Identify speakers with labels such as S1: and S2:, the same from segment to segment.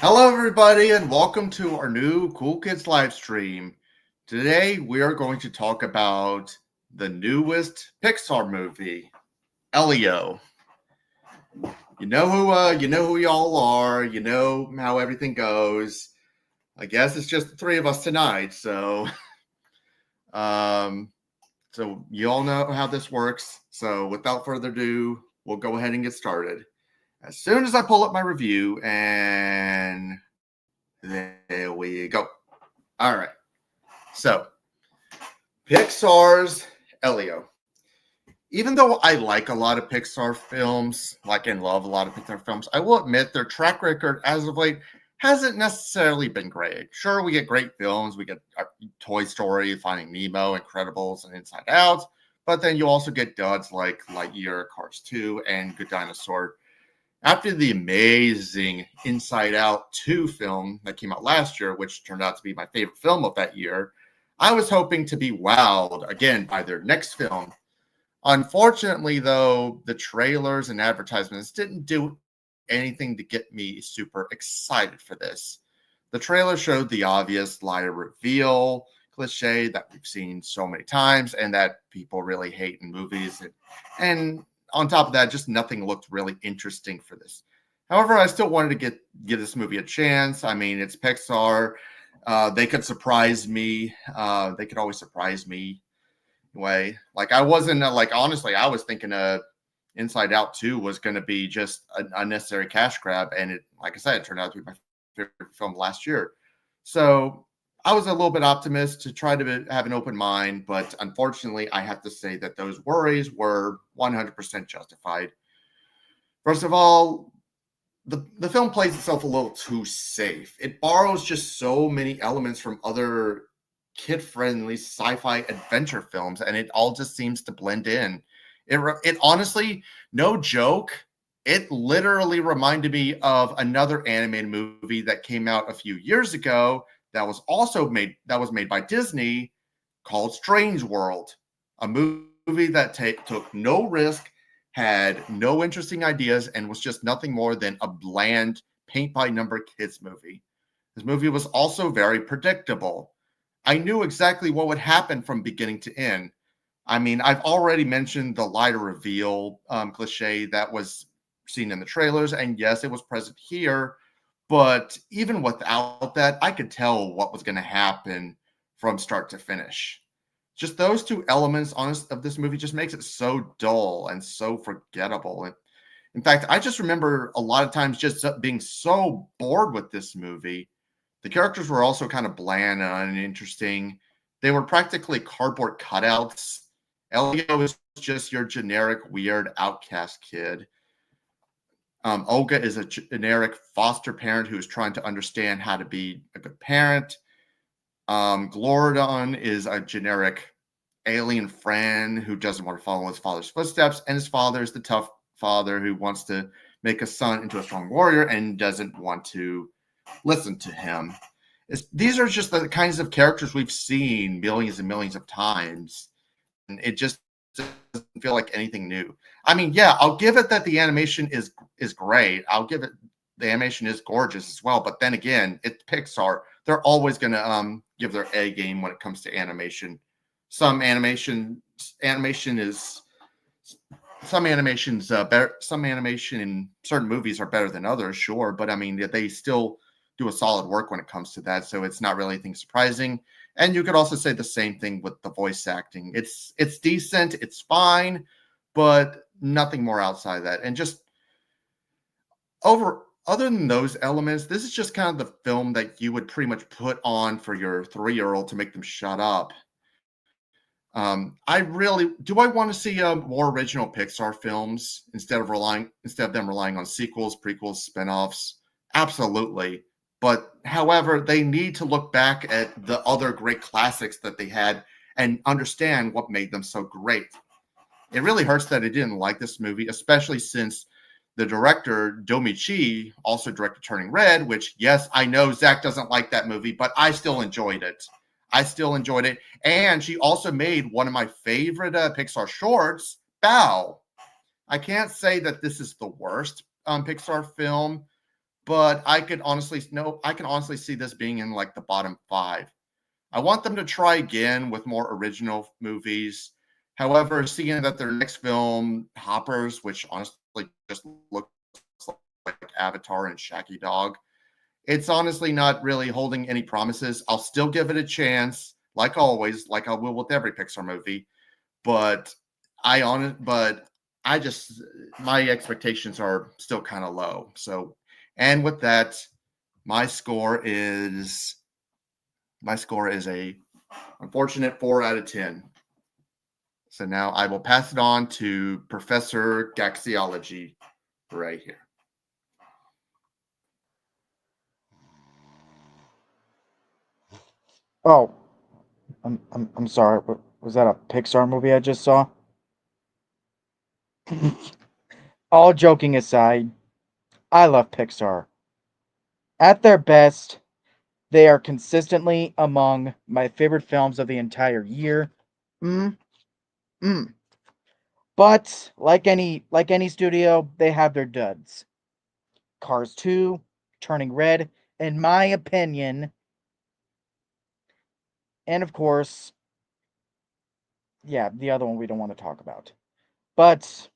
S1: Hello, everybody, and welcome to our new Cool Kids live stream. Today, we are going to talk about the newest Pixar movie, Elio. You know who y'all are. You know how everything goes. I guess it's just the three of us tonight. Um, so you all know how this works. So, without further ado, we'll go ahead and get started. As soon as I pull up my review, and there we go. All right. So, Pixar's Elio. Even though I like a lot of Pixar films, and love a lot of Pixar films, I will admit their track record as of late hasn't necessarily been great. Sure, we get great films. We get Toy Story, Finding Nemo, Incredibles, and Inside Out. But then you also get duds like Lightyear, Cars 2, and Good Dinosaur. After the amazing Inside Out 2 film that came out last year, which turned out to be my favorite film of that year, I was hoping to be wowed again by their next film. Unfortunately, though, the trailers and advertisements didn't do anything to get me super excited for this. The trailer showed the obvious liar reveal cliche that we've seen so many times and that people really hate in movies. And on top of that, just nothing looked really interesting for this. However, I still wanted to give this movie a chance. I mean, it's Pixar. They could surprise me. They could always surprise me. Way I wasn't honestly, I was thinking Inside Out 2 was going to be just an unnecessary cash grab, and it, like I said, it turned out to be my favorite film last year. So I was a little bit optimistic to try to have an open mind, but unfortunately, I have to say that those worries were 100% justified. First of all, the film plays itself a little too safe. It borrows just so many elements from other kid-friendly sci-fi adventure films, and it all just seems to blend in. It honestly, no joke, it literally reminded me of another animated movie that came out a few years ago that was made by Disney, called Strange World, a movie that took no risk, had no interesting ideas, and was just nothing more than a bland paint-by-number kids movie. This movie was also very predictable. I knew exactly what would happen from beginning to end. I mean, I've already mentioned the lie to reveal cliche that was seen in the trailers, and yes, it was present here. But even without that, I could tell what was going to happen from start to finish. Just those two elements, of this movie just makes it so dull and so forgettable. In fact, I just remember a lot of times just being so bored with this movie. The characters were also kind of bland and uninteresting. They were practically cardboard cutouts. Elio is just your generic weird outcast kid. Olga is a generic foster parent who is trying to understand how to be a good parent. Glorodon is a generic alien friend who doesn't want to follow his father's footsteps, and his father is the tough father who wants to make a son into a strong warrior and doesn't want to listen to him. These are just the kinds of characters we've seen millions and millions of times, and it just doesn't feel like anything new. I mean, yeah, I'll give it that the animation is great. I'll give it the animation is gorgeous as well. But then again, it's Pixar. They're always going to give their A game when it comes to animation. Some animation is some animations better. Some animation in certain movies are better than others, sure. But I mean, they still do a solid work when it comes to that. So it's not really anything surprising. And you could also say the same thing with the voice acting. It's decent, it's fine, but nothing more outside of that. And just other than those elements, this is just kind of the film that you would pretty much put on for your 3-year-old to make them shut up. I want to see more original Pixar films instead of them relying on sequels, prequels, spinoffs. Absolutely. But however, they need to look back at the other great classics that they had and understand what made them so great. It really hurts that I didn't like this movie, especially since the director, Domi also directed Turning Red, which, yes, I know Zach doesn't like that movie, but I still enjoyed it. And she also made one of my favorite Pixar shorts, Bow. I can't say that this is the worst Pixar film, but I can honestly see this being in like the bottom 5. I want them to try again with more original movies. However, seeing that their next film, Hoppers, which honestly just looks like Avatar and Shaggy Dog, it's honestly not really holding any promises. I'll still give it a chance, like always, like I will with every Pixar movie. But but I just my expectations are still kind of low. So, and with that, my score is a unfortunate 4 out of 10. So now I will pass it on to Professor Gaxiology right here.
S2: Oh, I'm sorry. Was that a Pixar movie I just saw? All joking aside, I love Pixar. At their best, they are consistently among my favorite films of the entire year. Mm, mm. But like any studio, they have their duds. Cars 2, Turning Red, in my opinion, and of course, yeah, the other one we don't want to talk about. But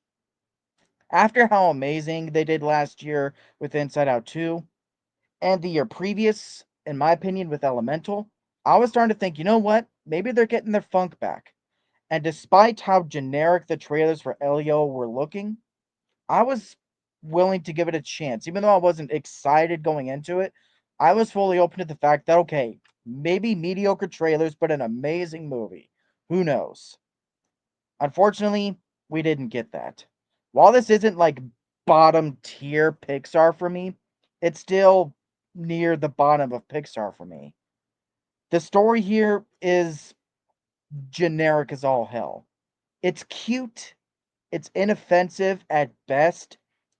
S2: after how amazing they did last year with Inside Out 2 and the year previous, in my opinion, with Elemental, I was starting to think, you know what? Maybe they're getting their funk back. And despite how generic the trailers for Elio were looking, I was willing to give it a chance. Even though I wasn't excited going into it, I was fully open to the fact that, okay, maybe mediocre trailers, but an amazing movie. Who knows? Unfortunately, we didn't get that. While this isn't like bottom tier Pixar for me, it's still near the bottom of Pixar for me. The story here is generic as all hell. It's cute, it's inoffensive at best.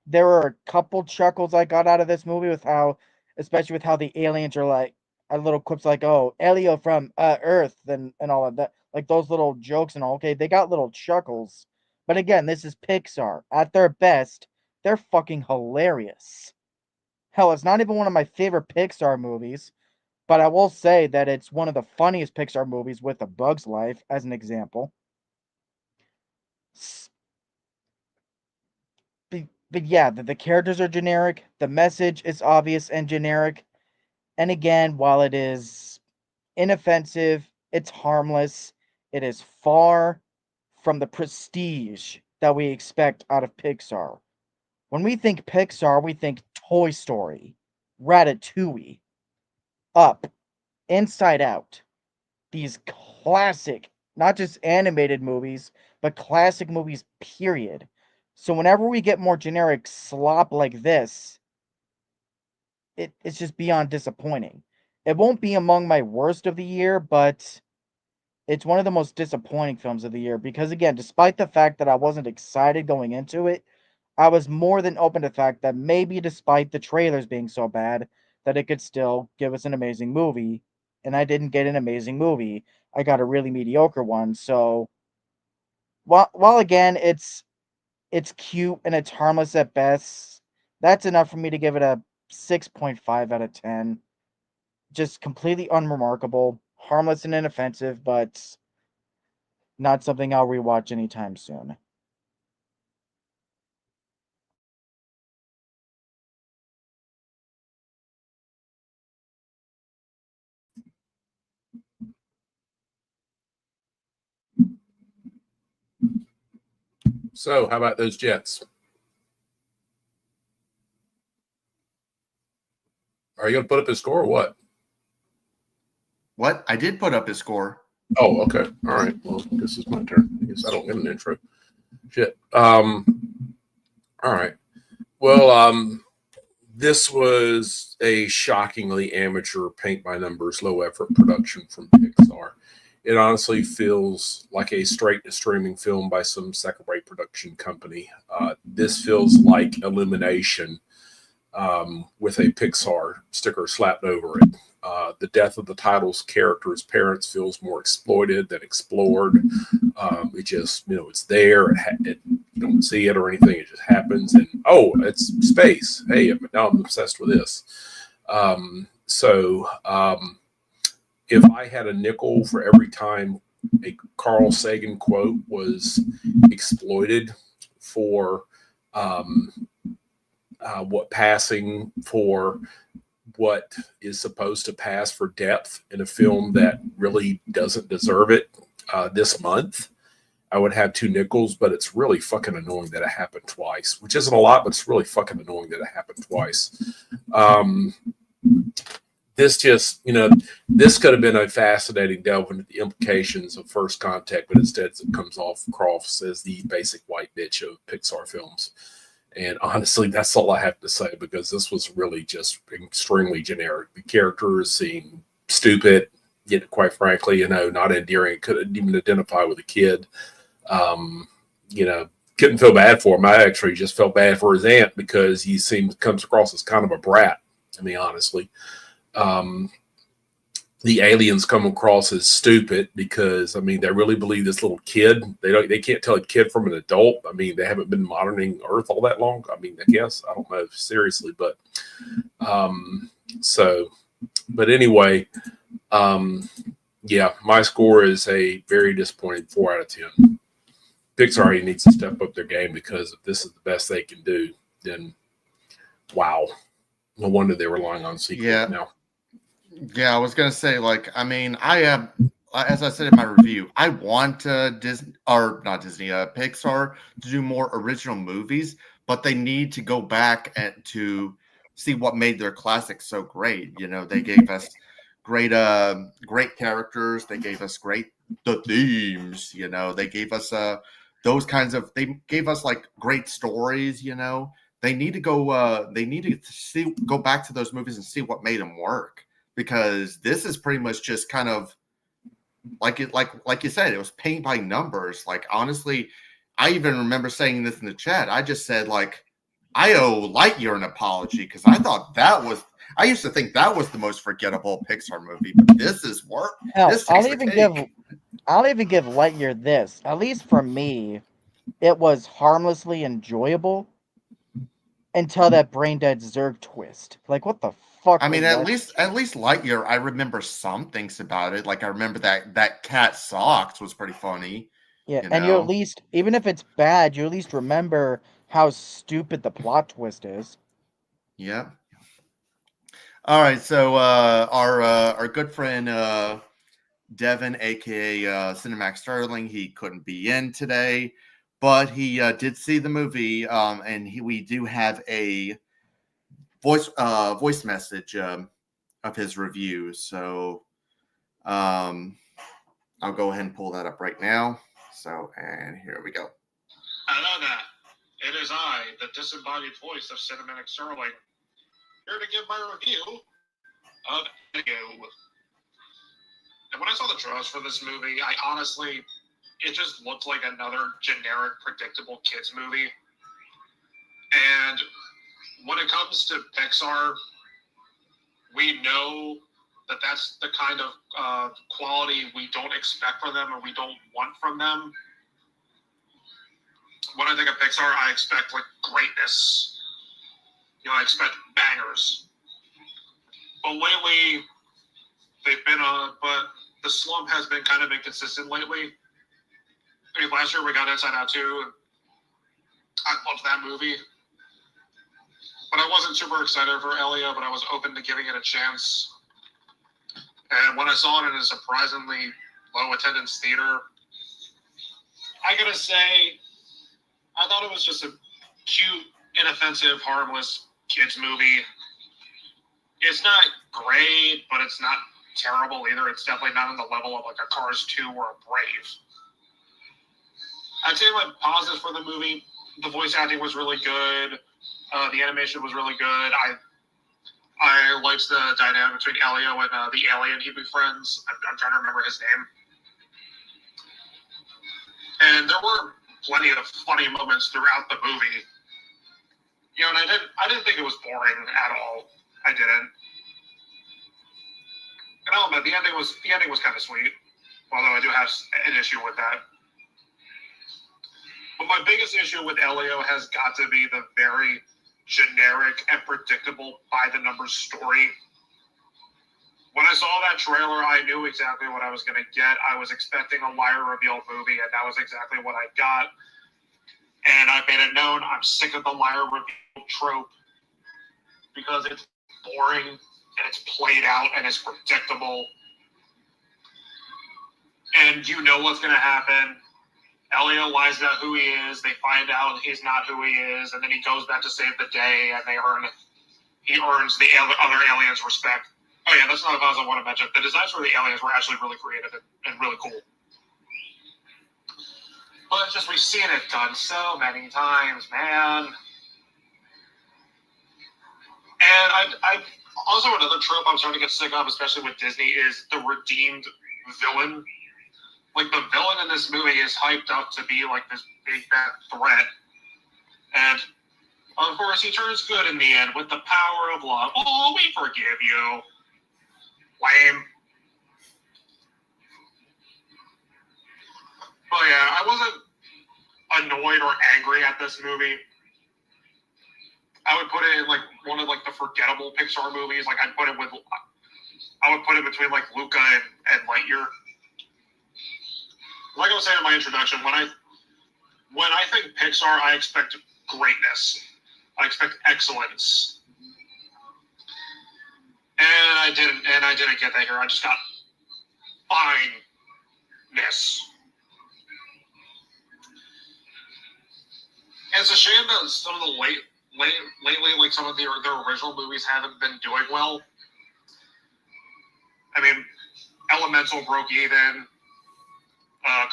S2: There are a couple chuckles I got out of this movie with how, especially with how the aliens are like, little quips like, "Oh, Elio from Earth," and all of that, like those little jokes and all. Okay, they got little chuckles, but again, this is Pixar. At their best, they're fucking hilarious. Hell, it's not even one of my favorite Pixar movies, but I will say that it's one of the funniest Pixar movies with A Bug's Life as an example. But yeah, the characters are generic. The message is obvious and generic. And again, while it is inoffensive, it's harmless. It is far from the prestige that we expect out of Pixar. When we think Pixar, we think Toy Story, Ratatouille, Up, Inside Out. These classic, not just animated movies, but classic movies, period. So whenever we get more generic slop like this, it's just beyond disappointing. It won't be among my worst of the year, but it's one of the most disappointing films of the year because again, despite the fact that I wasn't excited going into it, I was more than open to the fact that maybe despite the trailers being so bad, that it could still give us an amazing movie. And I didn't get an amazing movie. I got a really mediocre one. So while again it's cute and it's harmless at best, that's enough for me to give it a 6.5 out of 10. Just completely unremarkable, harmless and inoffensive, but not something I'll rewatch anytime soon.
S3: So, how about those Jets? Are you going to put up his score or what?
S1: What? I did put up his score.
S3: Oh, okay. All right. Well, this is my turn. I guess I don't get an intro. Shit. All right. Well, this was a shockingly amateur, paint by numbers, low effort production from Pixar. It honestly feels like a straight to streaming film by some second rate production company. This feels like Illumination with a Pixar sticker slapped over it. The death of the title's character's parents feels more exploited than explored. It just, it's there. don't see it or anything. It just happens, and oh, it's space. Hey, now I'm obsessed with this. If I had a nickel for every time a Carl Sagan quote was exploited for what passing for what is supposed to pass for depth in a film that really doesn't deserve it this month, I would have 2 nickels, but it's really fucking annoying that it happened twice, which isn't a lot, but it's really fucking annoying that it happened twice. This just, this could have been a fascinating delve into the implications of First Contact, but instead it comes off Crofts as the basic white bitch of Pixar films. And honestly, that's all I have to say, because this was really just extremely generic. The characters seem stupid, yet quite frankly, not endearing. Couldn't even identify with a kid. Couldn't feel bad for him. I actually just felt bad for his aunt, because he comes across as kind of a brat, to me, honestly. The aliens come across as stupid because, they really believe this little kid. They can't tell a kid from an adult. They haven't been monitoring Earth all that long. I guess, I don't know, seriously, but anyway, yeah, my score is a very disappointing 4 out of 10. Pixar needs to step up their game, because if this is the best they can do, then wow, no wonder they're relying on sequels now.
S1: Yeah, I was gonna say, I have, as I said in my review, I want Disney, or not Disney, Pixar to do more original movies, but they need to go back and to see what made their classics so great. They gave us great characters. They gave us the themes. They gave us they gave us great stories. They need to go. They need to go back to those movies and see what made them work. Because this is pretty much just kind of like you said, it was paint by numbers. Honestly, I even remember saying this in the chat. I just said I owe Lightyear an apology, because I used to think that was the most forgettable Pixar movie, but this is work.
S2: Hell,
S1: This
S2: I'll
S1: takes
S2: even
S1: the cake.
S2: give Lightyear this. At least for me, it was harmlessly enjoyable until that brain dead Zerg twist. What the fuck?
S1: At least Lightyear, I remember some things about it. I remember that cat socks was pretty funny.
S2: Yeah, and you at least, even if it's bad, you at least remember how stupid the plot twist is.
S1: Yeah. All right, so our good friend Devin, aka Cinemax Sterling, he couldn't be in today, but he did see the movie, and we do have a voice message of his review. So I'll go ahead and pull that up right now. So, and here we go.
S4: Hello there. It is I, the disembodied voice of Cinematic Sterling, here to give my review of Elio. And when I saw the trailers for this movie, it just looked like another generic, predictable kids movie. And when it comes to Pixar, we know that that's the kind of quality we don't expect from them, or we don't want from them. When I think of Pixar, I expect greatness. I expect bangers. But lately, but the slump has been kind of inconsistent lately. Last year we got Inside Out 2. I loved that movie. But I wasn't super excited for Elio, but I was open to giving it a chance. And when I saw it in a surprisingly low attendance theater, I gotta say, I thought it was just a cute, inoffensive, harmless kids movie. It's not great, but it's not terrible either. It's definitely not on the level of a Cars 2 or a Brave. I'd say my positives for the movie: the voice acting was really good. The animation was really good. I liked the dynamic between Elio and the alien he befriends. I'm trying to remember his name. And there were plenty of funny moments throughout the movie. And I didn't think it was boring at all. I didn't. And I'll admit, the ending was kind of sweet, although I do have an issue with that. But my biggest issue with Elio has got to be the very generic and predictable by-the-numbers story. When I saw that trailer, I knew exactly what I was going to get. I was expecting a liar reveal movie, and that was exactly what I got. And I made it known I'm sick of the liar reveal trope because it's boring and it's played out and it's predictable. And you know what's going to happen. Elio lies about who he is. They find out he's not who he is, and then he goes back to save the day, and he earns the other aliens' respect. Oh yeah, that's another thing I want to mention. The designs for the aliens were actually really creative and really cool. But it's just we've seen it done so many times, man. And I also another trope I'm starting to get sick of, especially with Disney, is the redeemed villain. Like, the villain in this movie is hyped up to be, like, this big, bad threat. And, of course, he turns good in the end with the power of love. Oh, we forgive you. Lame. But, yeah, I wasn't annoyed or angry at this movie. I would put it in, like, one of, like, the forgettable Pixar movies. Like, I would put it between, like, Luca and Lightyear. Like I was saying in my introduction, when I think Pixar, I expect greatness. I expect excellence. And I didn't get that here. I just got fineness. And it's a shame that some of the lately, like some of their original movies haven't been doing well. I mean, Elemental broke even.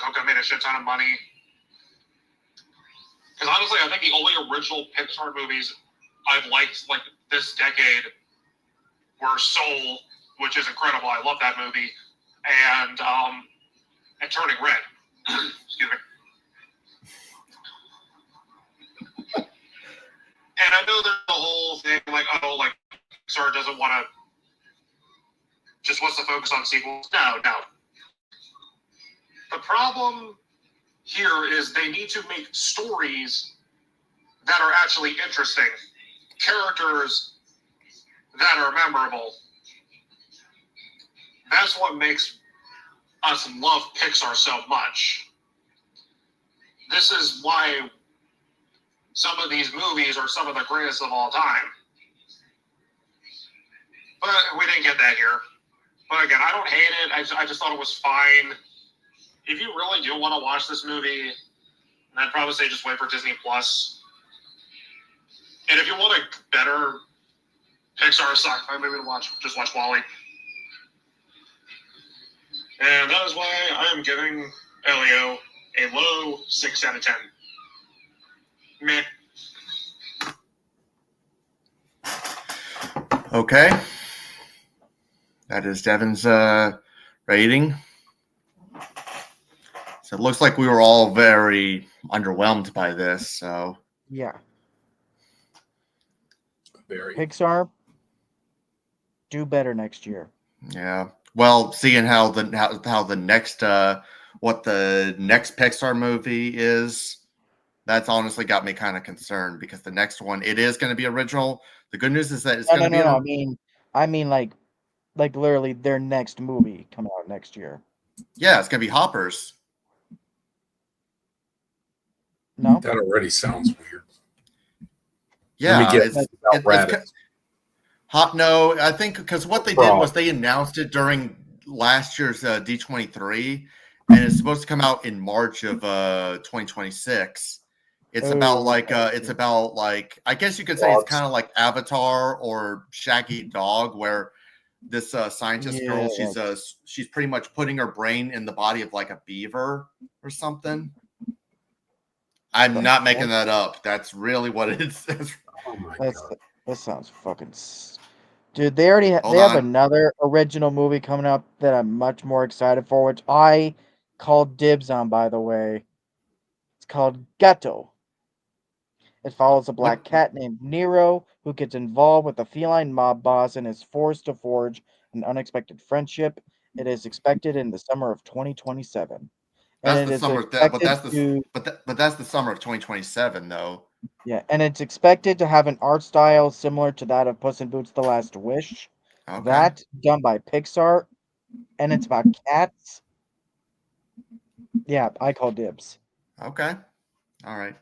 S4: Coco made a shit ton of money. Because honestly, I think the only original Pixar movies I've liked like this decade were Soul, which is incredible. I love that movie, and Turning Red. Excuse me. And I know there's the whole thing like, oh, like Pixar doesn't want to just wants to focus on sequels. No. The problem here is they need to make stories that are actually interesting, characters that are memorable. That's what makes us love Pixar so much. This is why some of these movies are some of the greatest of all time. But we didn't get that here. But again, I don't hate it. I just thought it was fine. If you really do want to watch this movie, I'd probably say just wait for Disney Plus. And if you want a better Pixar sci-fi movie to watch, just watch WALL-E. And that is why I am giving Elio a low 6 out of 10. Meh.
S1: Okay. That is Devin's rating. So it looks like we were all very underwhelmed by this. So
S2: Yeah.
S3: Very.
S2: Pixar, do better next year.
S1: yeah. Well, seeing how the next what the next Pixar movie is, that's honestly got me kind of concerned because the next one, it is going to be original. The good news is that it's going to be.
S2: No. I mean, like literally their next movie coming out next year.
S1: Yeah, it's going to be Hoppers.
S2: No,
S3: That already sounds weird.
S1: Yeah,
S3: Let me get
S1: it's
S3: rabbits.
S1: No, I think because what they did was they announced it during last year's D23, and it's supposed to come out in March of 2026. It's about like I guess you could say it's kind of like Avatar or Shaggy Dog, where this scientist girl, she's pretty much putting her brain in the body of like a beaver or something. I'm not making that up. That's really what it is.
S3: Oh my god.
S2: That sounds fucking. Dude, they already they have another original movie coming up that I'm much more excited for, which I called dibs on, by the way. It's called Gato. It follows a black cat named Nero who gets involved with a feline mob boss and is forced to forge an unexpected friendship. It is expected in the summer of 2027.
S1: That's
S2: and
S1: the
S2: it is
S1: summer.
S2: expected
S1: But that's the summer of 2027, though.
S2: and it's expected to have an art style similar to that of Puss in Boots: The Last Wish.
S1: Okay.
S2: That done by Pixar, and it's about cats. Yeah, I call dibs.
S1: Okay. All right.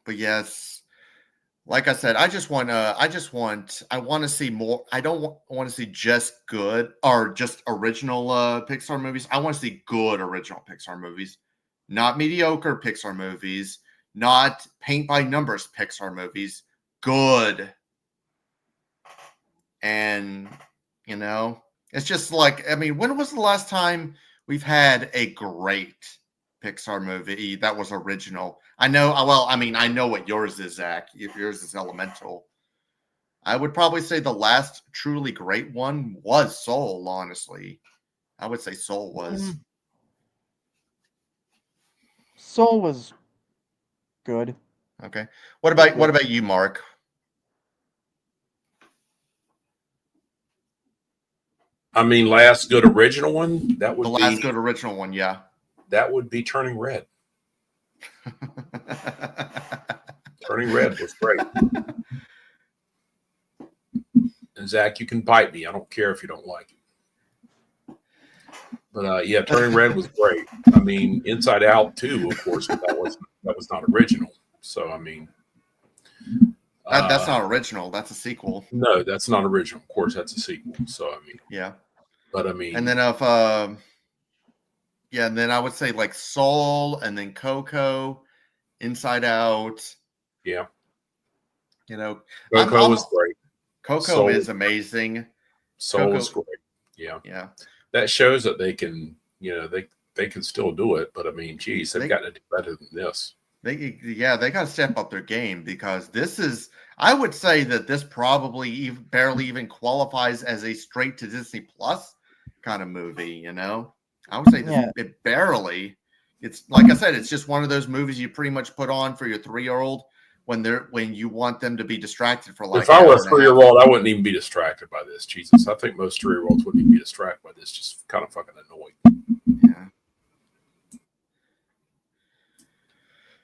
S1: But yes, like I said, I want to see more. I don't want to see just good or just original Pixar movies. I want to see good original Pixar movies, not mediocre Pixar movies, not paint by numbers Pixar movies. Good. And it's just like, I mean, when was the last time we've had a great Pixar movie that was original? I know, well, I mean, I know what yours is, Zach. Yours is Elemental. I would probably say the last truly great one was Soul, honestly. I would say Soul was.
S2: Soul was good.
S1: Okay. What about you, Mark?
S3: I mean, last good original one that would
S1: The
S3: be
S1: last good original one, yeah.
S3: that would be Turning Red. Turning Red was great. And Zach, you can bite me. I don't care if you don't like it. But yeah, Turning Red was great. I mean, Inside Out too, of course, but that was not original. So I mean,
S1: That's not original. That's a sequel.
S3: No, that's not original. Of course, that's a sequel. So I mean,
S1: yeah.
S3: But I mean,
S1: and then and then I would say like Soul, and then Coco, Inside Out.
S3: Yeah.
S1: Coco
S3: was great.
S1: Coco is amazing.
S3: Soul was great. Yeah.
S1: Yeah.
S3: That shows that they can, they can still do it. But I mean, geez, they've got to do better than this.
S1: They got to step up their game, because this is, I would say that this probably barely even qualifies as a straight to Disney Plus kind of movie. I would say it barely. It's like I said, it's just one of those movies you pretty much put on for your 3-year-old when you want them to be distracted for like.
S3: If I were a 3-year-old, I wouldn't even be distracted by this. Jesus, I think most 3-year-olds wouldn't even be distracted by this. Just kind of fucking annoying.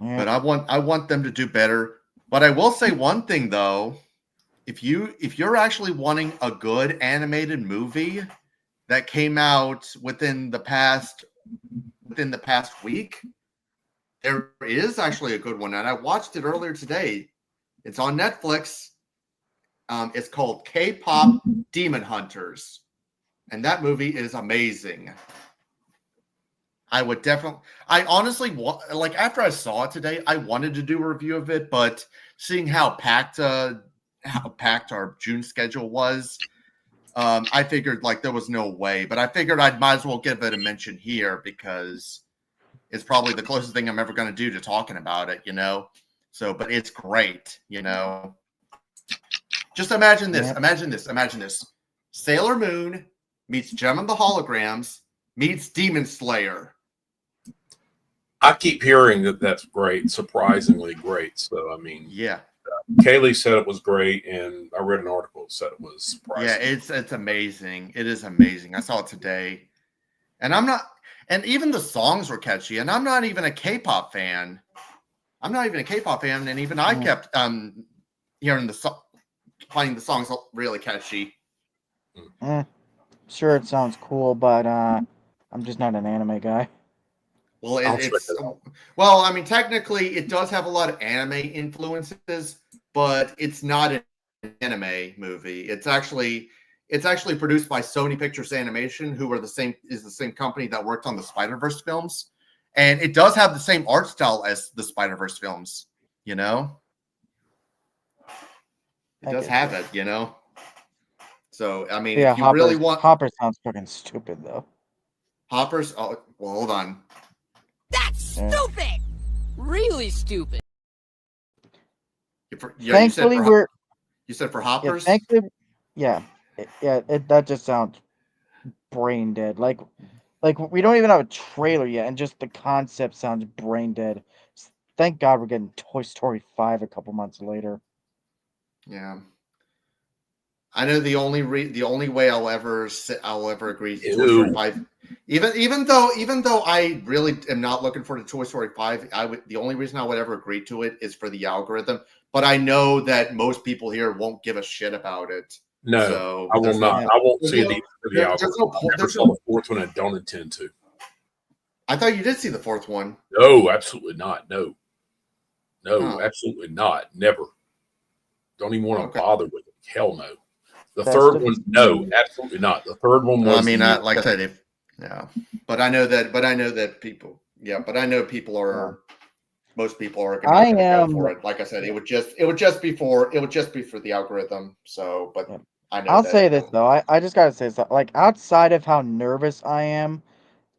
S1: Yeah. But I want them to do better. But I will say one thing though, if you're actually wanting a good animated movie that came out within the past week, there is actually a good one, and I watched it earlier today. It's on Netflix. It's called K-Pop Demon Hunters, and that movie is amazing. I honestly, like, after I saw it today, I wanted to do a review of it, but seeing how packed our June schedule was, I figured like there was no way. But I figured I might as well give it a mention here, because it's probably the closest thing I'm ever going to do to talking about it, So, but it's great, Just imagine this. Imagine this. Sailor Moon meets Gem and the Holograms meets Demon Slayer.
S3: I keep hearing that that's great, surprisingly great. So, I mean,
S1: yeah.
S3: Kaylee said it was great, and I read an article that said it was surprising.
S1: Yeah, it's amazing. It is amazing. I saw it today. And even the songs were catchy, and I'm not even a K-pop fan. And even I kept hearing finding the songs really catchy.
S2: Sure, it sounds cool, but I'm just not an anime guy.
S1: Well, I mean, technically, it does have a lot of anime influences, but it's not an anime movie. It's actually produced by Sony Pictures Animation, who is the same company that worked on the Spider-Verse films, and it does have the same art style as the Spider-Verse films. It does have it. So I mean, if you really want,
S2: Hopper sounds fucking stupid though.
S1: Hopper's. Oh, well, hold on.
S5: That's stupid. Really stupid.
S2: Thankfully,
S1: you said for Hoppers.
S2: That just sounds brain dead. Like we don't even have a trailer yet, and just the concept sounds brain dead. Thank God we're getting Toy Story 5 a couple months later.
S1: Yeah. I know the only way I'll ever agree to Toy
S3: Ew.
S1: Story 5, even though I really am not looking for the Toy Story 5, the only reason I would ever agree to it is for the algorithm. But I know that most people here won't give a shit about it.
S3: No,
S1: So
S3: I will
S1: there's
S3: not.
S2: no-
S3: I won't
S1: there's
S3: see
S1: no-
S3: the algorithm.
S1: there's no
S3: I
S1: point.
S3: never saw the fourth one. I don't intend to.
S1: I thought you did see the fourth one.
S3: No, absolutely not. No,
S1: Huh.
S3: absolutely not. Never. Don't even want to
S1: Okay.
S3: bother with it. Hell no. The
S2: Best
S3: third
S2: of
S3: one,
S2: the
S3: no,
S2: series.
S3: absolutely not. The third one was.
S1: I mean, like I said, but I know that people. Yeah, but I know people are. Most people are not
S2: I
S1: going to go
S2: am.
S1: for it. Like I said, it would just be for the algorithm. So, but
S2: Yeah.
S1: I know
S2: I'll
S1: that.
S2: say this though. I just gotta say something. Like outside of how nervous I am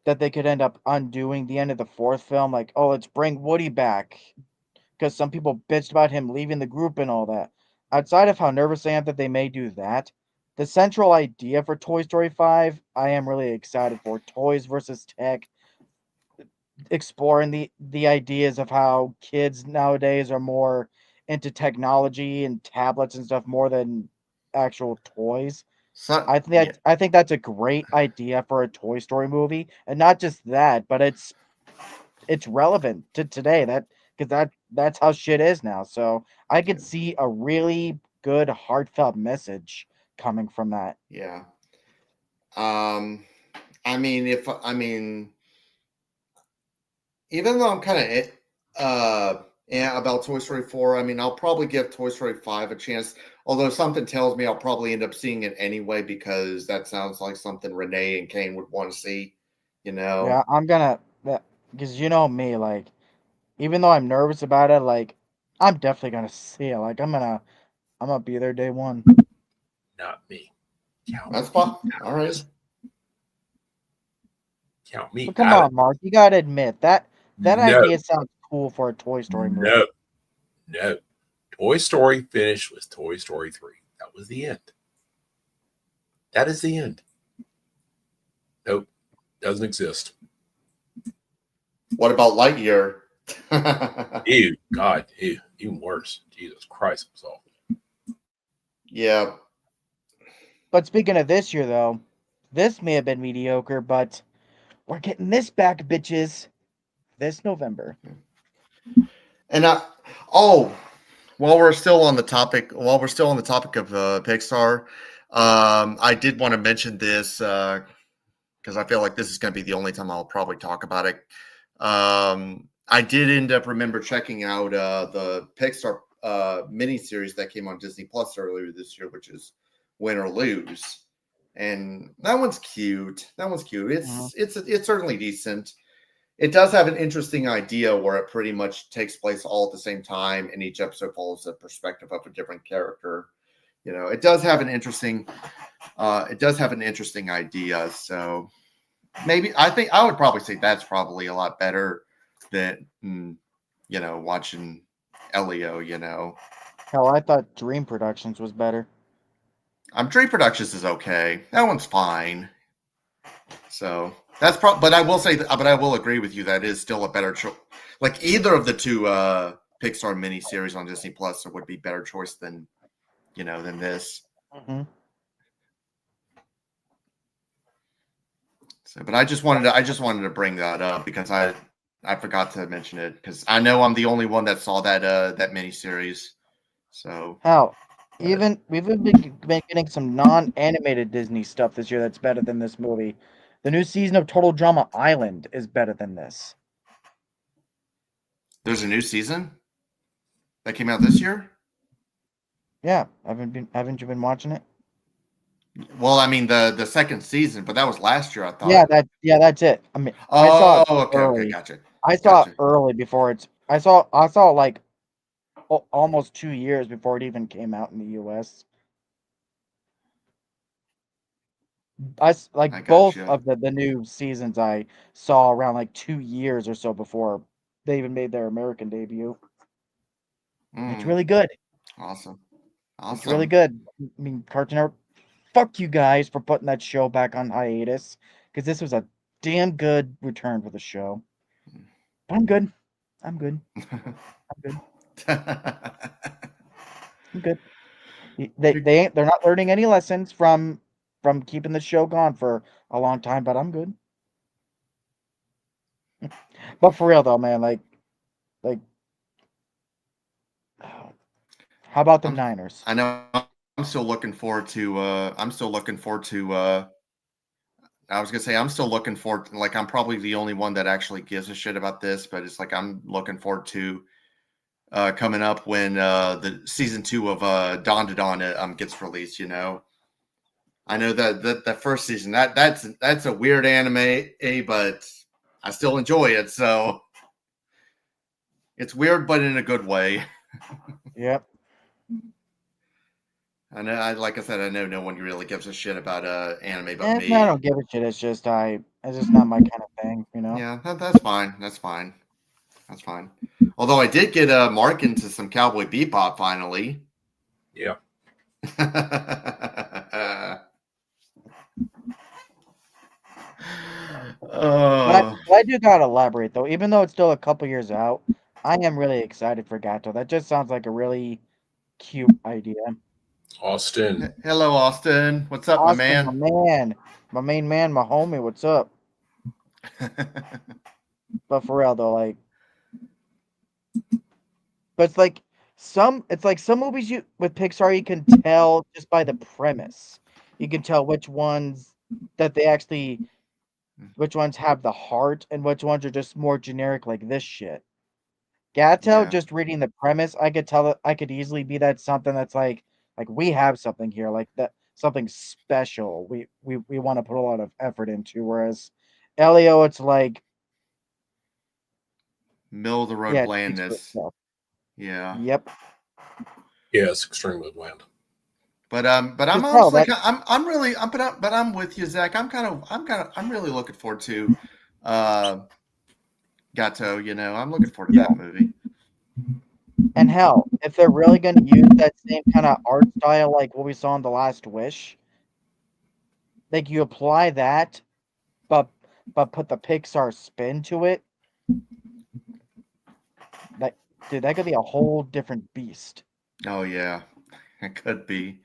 S2: that they could end up undoing the end of the fourth film, like, oh, let's bring Woody back because some people bitched about him leaving the group and all that. Outside of how nervous I am that they may do that, the central idea for Toy Story 5, I am really excited for. Toys versus tech, exploring the ideas of how kids nowadays are more into technology and tablets and stuff more than actual toys.
S1: So,
S2: I think that's a great idea for a Toy Story movie, and not just that, but it's relevant to today. Because that's how shit is now. So I could see a really good heartfelt message coming from that.
S1: yeah. I mean, even though I'm kind of yeah, about Toy Story 4, I mean, I'll probably give Toy Story 5 a chance. Although something tells me I'll probably end up seeing it anyway because that sounds like something Renee and Kane would want to see. You know.
S2: Yeah, I'm gonna because you know me, like even though I'm nervous about it, like I'm definitely gonna see it. Like I'm gonna be there day one.
S3: Not me. Count
S1: That's
S3: me
S1: fine.
S3: out
S1: All
S3: of
S1: right.
S3: this. Count me
S2: But come
S3: out of
S2: on, Mark, you gotta admit that
S3: No,
S2: idea sounds cool for a Toy Story
S3: no,
S2: movie.
S3: no. Toy Story finished with Toy Story 3. That was the end. That is the end. Nope. Doesn't exist.
S1: What about Lightyear?
S3: Ew. God. Ew. Even worse. Jesus Christ. It was awful.
S1: Yeah.
S2: But speaking of this year, though, this may have been mediocre, but we're getting this back, bitches, this November.
S1: And oh, while we're still on the topic of Pixar, I did want to mention this because I feel like this is going to be the only time I'll probably talk about it. I did end up remember checking out the Pixar miniseries that came on Disney Plus earlier this year, which is Win or Lose, and that one's cute. It's certainly decent. It does have an interesting idea where it pretty much takes place all at the same time, and each episode follows the perspective of a different character. You know, it does have an interesting idea. So maybe I think I would probably say that's probably a lot better than watching Elio.
S2: Hell, I thought Dream Productions was better.
S1: Dream Productions is okay. That one's fine. So that's but I will say but I will agree with you that is still a better choice. Like either of the two Pixar miniseries on Disney Plus would be better choice than this.
S2: Mm-hmm.
S1: So, but I just wanted to bring that up because I forgot to mention it because I know I'm the only one that saw that miniseries. So,
S2: Hell,
S1: but
S2: we've been getting some non-animated Disney stuff this year that's better than this movie. The new season of Total Drama Island is better than this.
S1: there's a new season that came out this year.
S2: Yeah, haven't you been watching it?
S1: Well, I mean the second season, but that was last year. I
S2: Yeah,
S1: thought.
S2: that's it. I mean, I saw
S1: Oh,
S2: it
S1: okay,
S2: early.
S1: gotcha,
S2: I saw it
S1: gotcha.
S2: early before it's. I saw it like almost 2 years before it even came out in the U.S.
S1: I
S2: Like both
S1: gotcha.
S2: of the new seasons I saw around like 2 years or so before they even made their American debut. It's
S1: Mm,
S2: really good.
S1: awesome,
S2: It's really
S1: awesome.
S2: good. I mean, Cartoon Network, fuck you guys for putting that show back on hiatus because this was a damn good return for the show. But I'm good. I'm good. I'm good. I'm good. They're not learning any lessons from keeping the show gone for a long time, but I'm good. But for real though, man, like how about the Niners?
S1: I know I'm still looking forward to I was gonna say I'm still looking forward like I'm probably the only one that actually gives a shit about this, but it's like I'm looking forward to coming up when the season 2 of Dawn to Dawn gets released, you know. I know that first season that's a weird anime, but I still enjoy it, so it's weird but in a good way.
S2: Yep.
S1: I know, like I said, I know no one really gives a shit about anime but
S2: I
S1: me.
S2: don't give a shit. It's just not my kind of thing, you know.
S1: Yeah, that's fine. That's fine. That's fine. Although I did get Mark into some Cowboy Bebop finally.
S3: Yeah.
S2: But I do gotta elaborate though. Even though it's still a couple years out, I am really excited for Gato. That just sounds like a really cute idea.
S3: Austin.
S1: Hello, Austin. What's up,
S2: Austin,
S1: my
S2: my
S1: man?
S2: man, my main man, my homie. What's up? But for real though, but it's like some movies with Pixar you can tell just by the premise. You can tell which ones that they actually which ones have the heart and which ones are just more generic like this shit. Gato,
S1: Yeah.
S2: just reading the premise, I could tell that I could easily be that something that's like we have something here, like that something special. We want to put a lot of effort into. Whereas Elio, it's like
S1: Middle of the road
S2: yeah, it speaks for
S1: blandness.
S2: itself.
S1: Yeah.
S2: Yep.
S3: Yeah, it's extremely bland.
S1: But I'm
S2: Just hell
S1: honestly
S2: that
S1: I'm really but I'm with you, Zach. I'm really looking forward to uh Gato, you know. I'm looking forward to that movie.
S2: and hell, if they're really gonna use that same kind of art style like what we saw in The Last Wish, like you apply that, but put the Pixar spin to it, that dude, that could be a whole different beast.
S1: Oh yeah. It could be.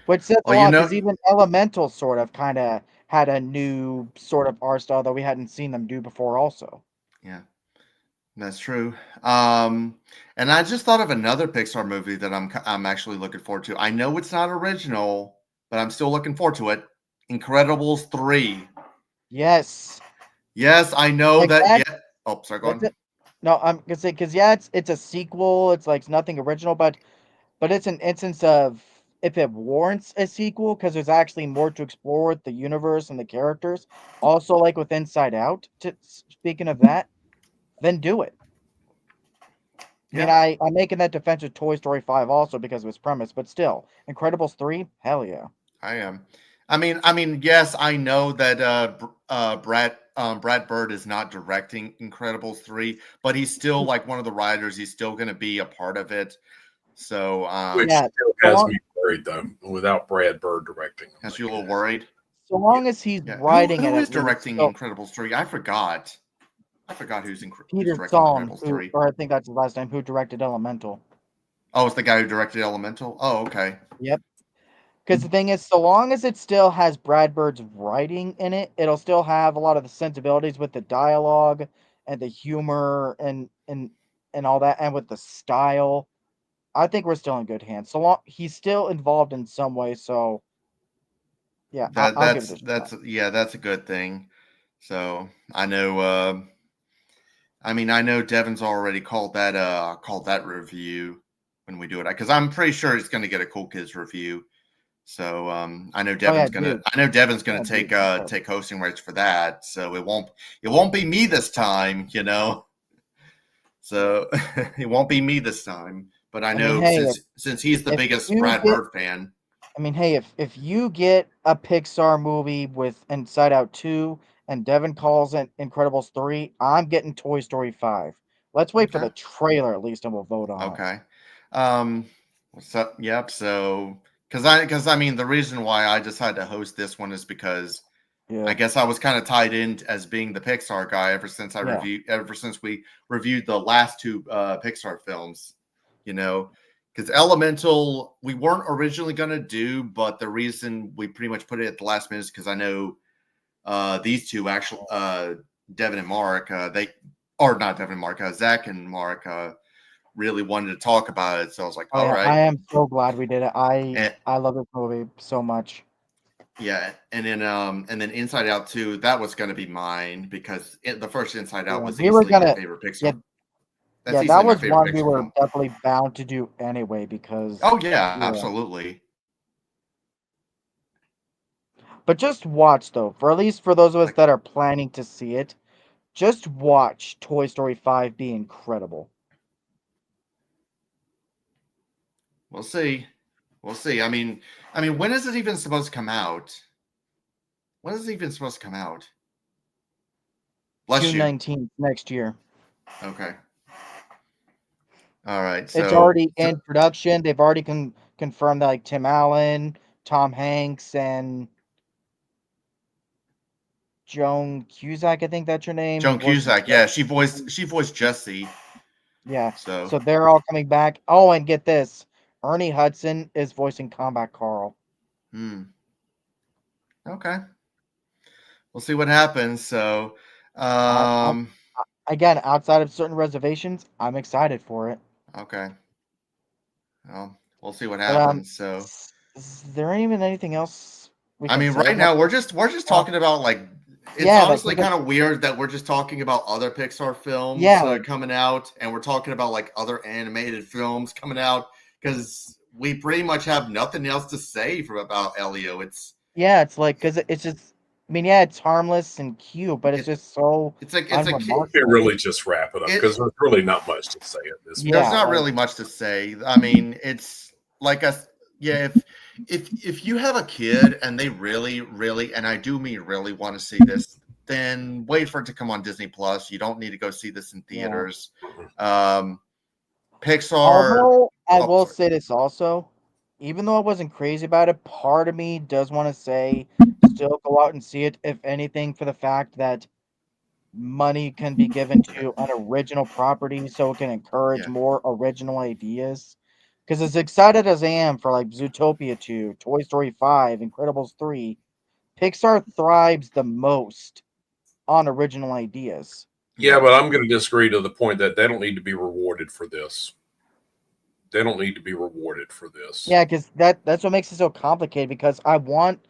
S2: Which says a
S1: Well, you
S2: lot because
S1: know,
S2: even Elemental sort of kind of had a new sort of art style that we hadn't seen them do before. Also,
S1: yeah. That's true. And I just thought of another Pixar movie that I'm actually looking forward to. I know it's not original, but I'm still looking forward to it. Incredibles 3.
S2: yes,
S1: Yes, I know
S2: like
S1: that.
S2: that.
S1: Yeah. Oh, sorry, go
S2: That's
S1: on.
S2: it. No, I'm gonna say because yeah, it's a sequel. It's like it's nothing original, but it's an instance of if it warrants a sequel because there's actually more to explore with the universe and the characters. Also, like with Inside Out. Speaking of that, then do it. I mean,
S1: Yeah,
S2: I'm making that defense of Toy Story 5 also because of its premise, but still, Incredibles 3, hell yeah.
S1: I am. I mean, yes, I know that Brad Bird is not directing Incredibles 3, but he's still like one of the writers. He's still going to be a part of it. So,
S3: Which
S2: Yeah,
S3: still
S2: so
S3: has
S2: long,
S3: me worried though, without Brad Bird directing. I'm
S1: has
S3: like,
S1: you a little worried?
S2: so long as he's
S1: Yeah.
S2: writing it
S1: Who is
S2: at least.
S1: directing
S2: So
S1: Incredibles 3? I forgot. Who's
S2: Peter
S1: directing
S2: Psalm,
S1: Incredibles 3.
S2: or I think that's his last name, who directed Elemental.
S1: Oh, it's the guy who directed Elemental. Oh, okay.
S2: Yep. Because the thing is, so long as it still has Brad Bird's writing in it, it'll still have a lot of the sensibilities with the dialogue and the humor and all that, and with the style. I think we're still in good hands. So long he's still involved in some way. So yeah,
S1: That
S2: I'll give it
S1: that's
S2: a shot.
S1: that's yeah, that's a good thing. So I know. I know Devin's already called that review when we do it because I'm pretty sure he's going to get a Cool Kids review. So I know
S2: Oh yeah,
S1: Devin's gonna
S2: dude. Yeah,
S1: take
S2: dude. Superb.
S1: take hosting rights for that. So it won't be me this time, you know. So it won't be me this time. But I
S2: I mean,
S1: know
S2: hey,
S1: since he's the
S2: if
S1: biggest
S2: you
S1: Brad
S2: get
S1: Bird fan.
S2: I mean, hey, if you get a Pixar movie with Inside Out 2 and Devin calls it Incredibles 3, I'm getting Toy Story 5. Let's wait for
S1: Okay.
S2: the trailer at least and we'll vote on it.
S1: Okay. Um, what's up? Yep. So, because I mean, the reason why I decided to host this one is because
S2: Yeah.
S1: I guess I was kind of tied in as being the Pixar guy ever since we reviewed the last two Pixar films, you know, because Elemental we weren't originally going to do, but the reason we pretty much put it at the last minute is because I know these two actually, Devin and Mark, they or not Devin and Mark, Zach and Mark really wanted to talk about it. So I was like,
S2: Oh,
S1: all
S2: yeah,
S1: right.
S2: I am so glad we did it.
S1: And,
S2: I love this movie so much.
S1: yeah, and then Inside Out 2, that was going to be mine because the first Inside Out
S2: Yeah,
S1: was
S2: we were
S1: easily my
S2: gonna.
S1: favorite Pixar.
S2: Yeah,
S1: That's
S2: yeah,
S1: easily
S2: that
S1: my
S2: was
S1: favorite
S2: one we
S1: Pixar
S2: were
S1: film.
S2: definitely bound to do anyway because.
S1: Oh yeah,
S2: Yeah.
S1: absolutely.
S2: But just watch though, for at least for those of us
S1: Like-
S2: that are planning to see it, just watch Toy Story 5 be incredible.
S1: We'll see. We'll see. I mean, when is it even supposed to come out? When is it even supposed to come out? Bless
S2: June
S1: you.
S2: 19th next year.
S1: Okay. All right. So
S2: It's already in production. They've already confirmed that like Tim Allen, Tom Hanks, and Joan Cusack, I think that's her name.
S1: Joan
S2: voices
S1: Cusack, yeah,
S2: Jessie.
S1: she voiced Jessie.
S2: Yeah.
S1: So
S2: So they're all coming back. Oh, and get this. Ernie Hudson is voicing Combat Carl.
S1: okay. We'll see what happens. So
S2: Again, outside of certain reservations, I'm excited for it.
S1: okay. Well, we'll see what
S2: But
S1: happens. So
S2: is there even anything else we
S1: I
S2: can
S1: mean,
S2: say
S1: right
S2: about
S1: now we're
S2: this?
S1: just talking about like it's
S2: Yeah, like,
S1: honestly kind of weird that we're just talking about other Pixar films
S2: Yeah, like-
S1: coming out, and we're talking about like other animated films coming out because we pretty much have nothing else to say about Elio. It's
S2: it's like because it's just. I mean, yeah, it's harmless and cute, but it's just so
S1: it's like it's a kid.
S3: We can really just wrap it up because there's really not much to say at this point.
S1: There's
S2: Yeah,
S1: not
S2: like-
S1: really much to say. I mean, it's like if you have a kid and they really, really, and I do mean really want to see this, then wait for it to come on Disney Plus. You don't need to go see this in theaters. Pixar.
S2: Although I will
S1: sorry.
S2: say this also, even though I wasn't crazy about it, part of me does want to say still go out and see it, if anything, for the fact that money can be given to an original property so it can encourage
S1: Yeah.
S2: more original ideas. Because as excited as I am for like Zootopia 2, Toy Story 5, Incredibles 3, Pixar thrives the most on original ideas.
S3: Yeah, but I'm going to disagree to the point that they don't need to be rewarded for this. They don't need to be rewarded for this.
S2: Yeah, because that's what makes it so complicated, because I want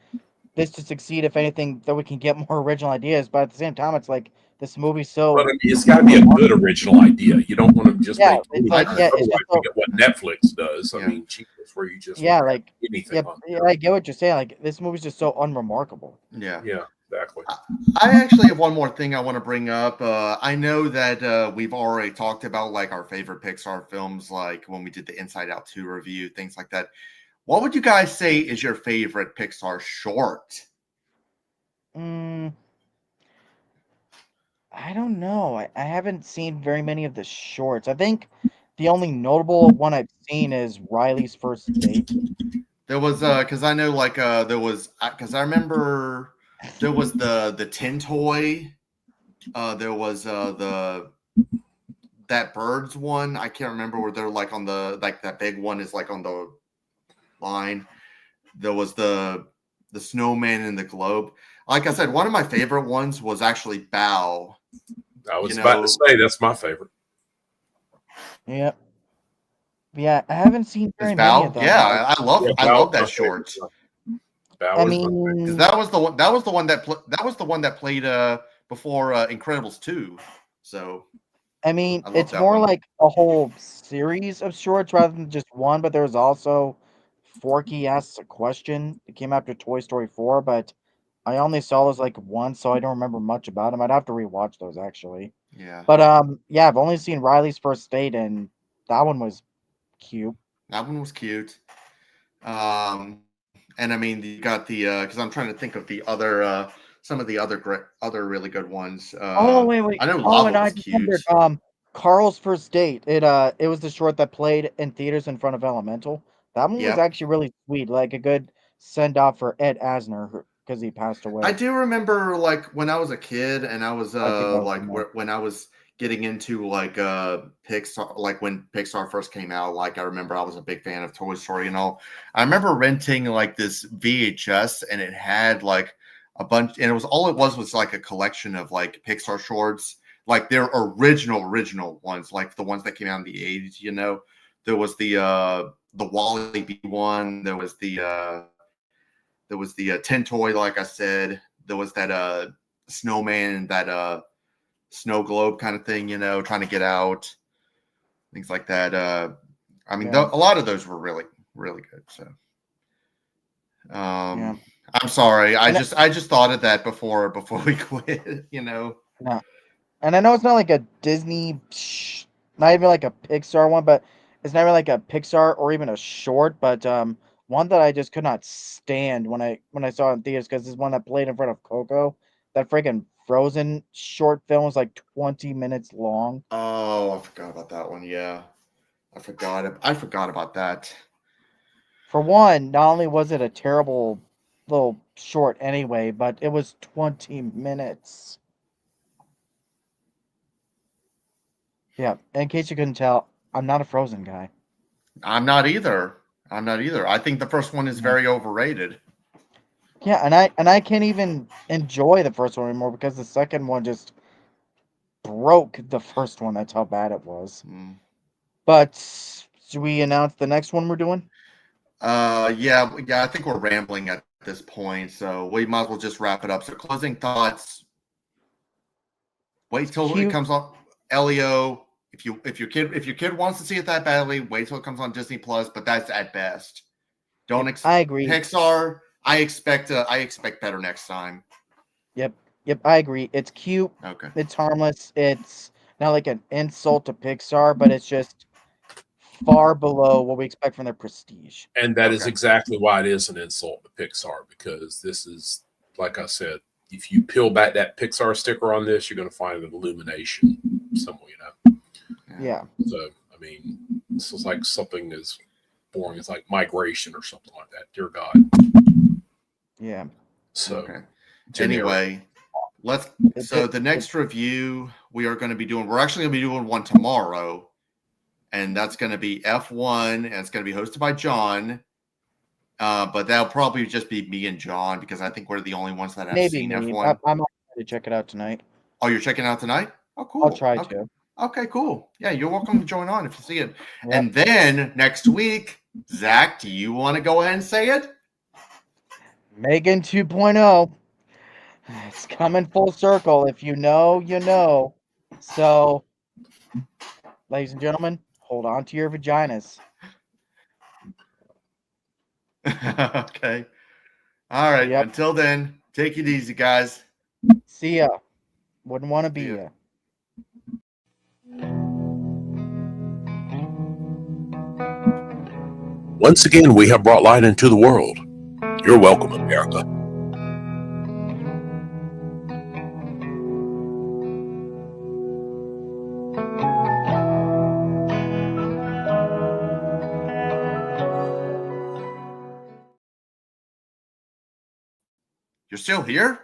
S2: this to succeed, if anything, that we can get more original ideas, but at the same time, it's like this movie's so.
S3: But I mean, it's got to be a good original idea. You don't want to just make
S2: it's like,
S3: anything.
S2: it's
S3: Otherwise,
S2: just
S3: you get what Netflix does. I mean, it's where you just
S2: yeah, like
S3: anything.
S2: yeah, I get what you're saying. Like this movie's just so unremarkable.
S1: Yeah.
S3: Yeah, exactly.
S1: I actually have one more thing I want to bring up. I know that we've already talked about like our favorite Pixar films, like when we did the Inside Out 2 review, things like that. What would you guys say is your favorite Pixar short?
S2: I don't know. I haven't seen very many of the shorts. I think the only notable one I've seen is Riley's First Date.
S1: There was because I know like there was because I remember there was the tin toy. There was that birds one. I can't remember where they're like on the like that big one is like on the line. There was the snowman and the globe. Like I said, one of my favorite ones was actually Bow.
S3: I was about to say that's my favorite.
S2: Yeah. Yeah, I haven't seen very many of them.
S1: Yeah, I love that short.
S2: I mean,
S1: because that was the one that played before Incredibles 2. So
S2: I mean,
S1: I love
S2: it's
S1: that
S2: more
S1: one.
S2: like a whole series of shorts rather than just one, but there's also Forky Asks a Question. It came after Toy Story 4, but I only saw those like once, so I don't remember much about them. I'd have to rewatch those actually.
S1: Yeah.
S2: But yeah, I've only seen Riley's First Date, and that one was cute.
S1: That one was cute. And I mean, you got the because I'm trying to think of the other some of the other really good ones.
S2: Wait.
S1: I know
S2: Oh,
S1: Lava
S2: and I
S1: was cute.
S2: remembered Carl's First Date. It was the short that played in theaters in front of Elemental. That one was actually really sweet, like a good send off for Ed Asner because he passed away.
S1: I do remember like when I was a kid and I was
S2: I think that was
S1: like
S2: the one.
S1: when I was getting into like Pixar, like when Pixar first came out. Like I remember I was a big fan of Toy Story and all. I remember renting like this VHS, and it had like a bunch, and it was like a collection of like Pixar shorts, like their original ones, like the ones that came out in the 80s. You know, there was the Wally B one, there was the Tin Toy, like I said, there was that snowman, that snow globe kind of thing, you know, trying to get out, things like that. I mean,
S2: Yeah.
S1: a lot of those were really, really good. So,
S2: Yeah.
S1: I'm sorry, I
S2: And
S1: just thought of that before we quit, you know.
S2: no. And I know it's not like a Disney, not even like a Pixar one, but it's not even like a Pixar or even a short, but one that I just could not stand when I saw it in theaters because it's one that played in front of Coco. That freaking Frozen short film was like 20 minutes long.
S1: Oh, I forgot about that one. Yeah, I forgot about that.
S2: For one, not only was it a terrible little short anyway, but it was 20 minutes. Yeah, in case you couldn't tell, I'm not a Frozen guy.
S1: I'm not either. I think the first one is
S2: Yeah.
S1: very overrated.
S2: Yeah, and I can't even enjoy the first one anymore because the second one just broke the first one. That's how bad it was.
S1: Mm.
S2: But should we announce the next one we're doing?
S1: Yeah. I think we're rambling at this point, so we might as well just wrap it up. So, closing thoughts. Wait till it
S2: Cute.
S1: comes on Elio. If your kid wants to see it that badly, wait till it comes on Disney Plus. But that's at best. Don't
S2: I agree.
S1: Pixar. I expect better next time.
S2: Yep, I agree. It's cute.
S1: Okay.
S2: It's harmless. It's not like an insult to Pixar, but it's just far below what we expect from their prestige.
S3: And that is
S1: Okay.
S3: exactly why it is an insult to Pixar, because this is, like I said, if you peel back that Pixar sticker on this, you're going to find an illumination somewhere, you know.
S2: Yeah.
S3: So, I mean, this is like something as boring as like migration or something like that. Dear God.
S2: Yeah.
S3: So,
S1: Okay.
S3: generic.
S1: Anyway,
S2: It's
S1: so
S2: it-
S1: the next review we're actually going to be doing one tomorrow, and that's going to be F1, and it's going to be hosted by John. But that'll probably just be me and John because I think we're the only ones that have
S2: Maybe
S1: seen
S2: me.
S1: F1.
S2: I'm going to check it out tonight.
S1: Oh, you're checking it out tonight? Oh, cool.
S2: I'll try
S1: okay.
S2: to.
S1: Okay, cool. Yeah, you're welcome to join on if you see it.
S2: Yep.
S1: And then next week, Zach, do you want to go ahead and say it?
S2: Megan 2.0. It's coming full circle. If you know, you know. So, ladies and gentlemen, hold on to your vaginas.
S1: Okay. All right.
S2: Yep.
S1: Until then, take it easy, guys.
S2: See ya. Wouldn't want to be
S1: See ya.
S2: ya.
S3: Once again, we have brought light into the world. You're welcome, America.
S1: You're still here?